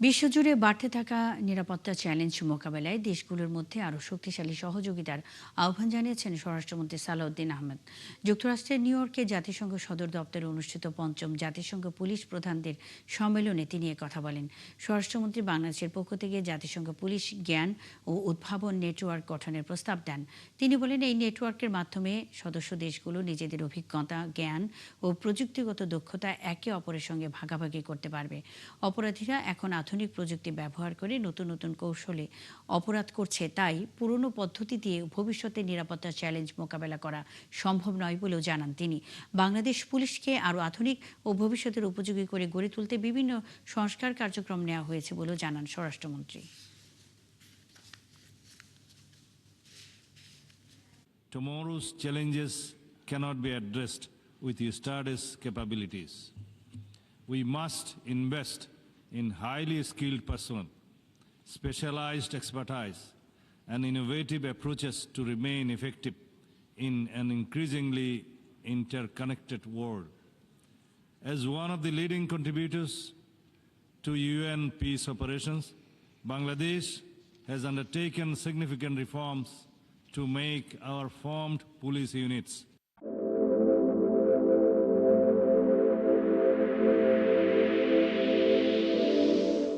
বিশ্বজুড়ে বাড়তে থাকা নিরাপত্তা চ্যালেঞ্জ মোকাবেলায় দেশগুলোর মধ্যে আরও শক্তিশালী সহযোগিতার আহ্বান জানিয়েছেন স্বরাষ্ট্রমন্ত্রী সালাউদ্দিন আহমেদ। যুক্তরাষ্ট্রের নিউ ইয়র্কে জাতিসংঘ সদর দপ্তরে অনুষ্ঠিত পঞ্চম জাতিসংঘ পুলিশ প্রধানদের সম্মেলনে তিনি কথা বলেন। স্বরাষ্ট্রমন্ত্রী বাংলাদেশের পক্ষ থেকে জাতিসংঘ পুলিশ জ্ঞান ও উদ্ভাবন নেটওয়ার্ক গঠনের প্রস্তাব দেন। তিনি বলেন, এই নেটওয়ার্কের মাধ্যমে সদস্য দেশগুলো নিজেদের অভিজ্ঞতা, জ্ঞান ও প্রযুক্তিগত দক্ষতা একে অপরের সঙ্গে ভাগাভাগি করতে পারবে। অপরাধীরা এখন আধুনিক প্রযুক্তি ব্যবহার করে নতুন নতুন কৌশলে অপরাধ করছে, তাই পুরনো পদ্ধতি দিয়ে ভবিষ্যতে নিরাপত্তা চ্যালেঞ্জ মোকাবেলা করা সম্ভব নয় বলেও জানান তিনি। বাংলাদেশ পুলিশকে আরও আধুনিক ও ভবিষ্যতের উপযোগী করে গড়ে তুলতে বিভিন্ন সংস্কার কার্যক্রম নেওয়া হয়েছে বলেও জানান স্বরাষ্ট্রমন্ত্রী। Tomorrow's challenges cannot be addressed with yesterday's capabilities. We must invest in highly skilled personnel, specialized expertise, and innovative approaches to remain effective in an increasingly interconnected world. As one of the leading contributors to UN peace operations, Bangladesh has undertaken significant reforms to make our formed police units